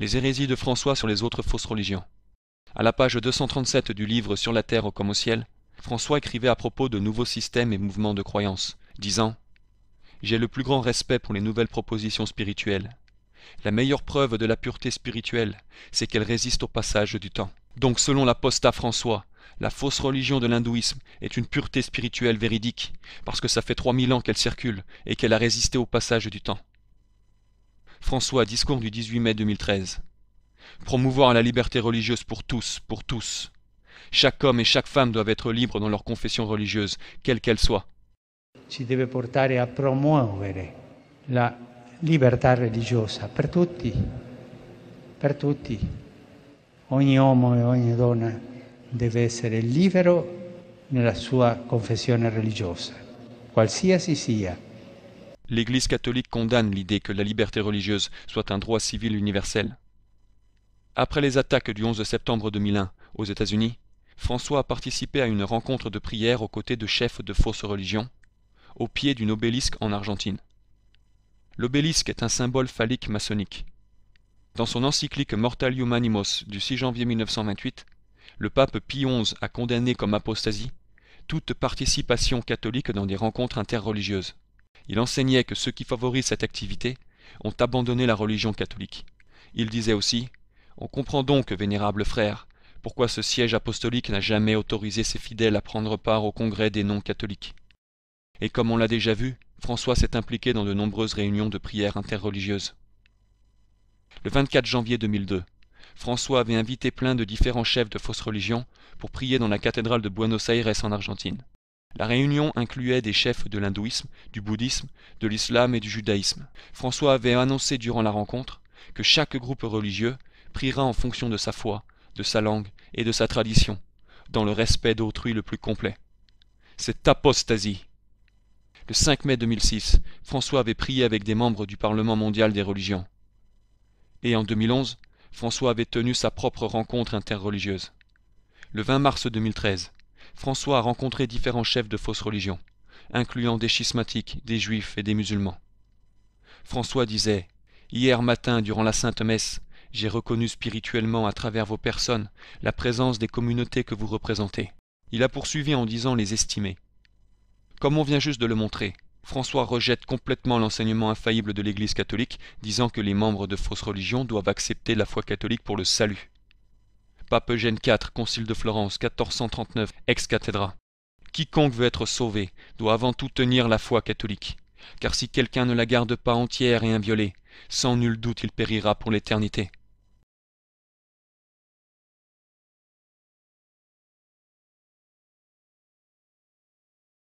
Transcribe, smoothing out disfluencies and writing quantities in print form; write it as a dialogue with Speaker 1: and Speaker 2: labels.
Speaker 1: Les hérésies de François sur les autres fausses religions. À la page 237 du livre Sur la terre comme au ciel, François écrivait à propos de nouveaux systèmes et mouvements de croyance, disant « J'ai le plus grand respect pour les nouvelles propositions spirituelles. La meilleure preuve de la pureté spirituelle, c'est qu'elle résiste au passage du temps. Donc selon l'apostat François, la fausse religion de l'hindouisme est une pureté spirituelle véridique, parce que ça fait 3000 ans qu'elle circule et qu'elle a résisté au passage du temps. » François, discours du 18 mai 2013. Promouvoir la liberté religieuse pour tous, pour tous. Chaque homme et chaque femme doivent être libres dans leur confession religieuse, quelle qu'elle soit.
Speaker 2: Ci deve portare a promuovere la libertà religiosa per tutti, per tutti. Ogni uomo e ogni donna deve essere libero nella sua confessione religiosa, qualsiasi sia.
Speaker 1: L'Église catholique condamne l'idée que la liberté religieuse soit un droit civil universel. Après les attaques du 11 septembre 2001 aux États-Unis, François a participé à une rencontre de prière aux côtés de chefs de fausses religions, au pied d'une obélisque en Argentine. L'obélisque est un symbole phallique maçonnique. Dans son encyclique Mortalium Animos du 6 janvier 1928, le pape Pie XI a condamné comme apostasie toute participation catholique dans des rencontres interreligieuses. Il enseignait que ceux qui favorisent cette activité ont abandonné la religion catholique. Il disait aussi « On comprend donc, vénérables frères, pourquoi ce siège apostolique n'a jamais autorisé ses fidèles à prendre part au congrès des non-catholiques. » Et comme on l'a déjà vu, François s'est impliqué dans de nombreuses réunions de prière interreligieuses. Le 24 janvier 2002, François avait invité plein de différents chefs de fausses religions pour prier dans la cathédrale de Buenos Aires en Argentine. La réunion incluait des chefs de l'hindouisme, du bouddhisme, de l'islam et du judaïsme. François avait annoncé durant la rencontre que chaque groupe religieux priera en fonction de sa foi, de sa langue et de sa tradition, dans le respect d'autrui le plus complet. C'est apostasie. Le 5 mai 2006, François avait prié avec des membres du Parlement mondial des religions. Et en 2011, François avait tenu sa propre rencontre interreligieuse. Le 20 mars 2013, François a rencontré différents chefs de fausses religions, incluant des schismatiques, des juifs et des musulmans. François disait « Hier matin, durant la Sainte Messe, j'ai reconnu spirituellement à travers vos personnes la présence des communautés que vous représentez. » Il a poursuivi en disant les estimer. Comme on vient juste de le montrer, François rejette complètement l'enseignement infaillible de l'Église catholique, disant que les membres de fausses religions doivent accepter la foi catholique pour le salut. Pape Eugène IV, Concile de Florence, 1439, ex cathedra. Quiconque veut être sauvé doit avant tout tenir la foi catholique, car si quelqu'un ne la garde pas entière et inviolée, sans nul doute il périra pour l'éternité.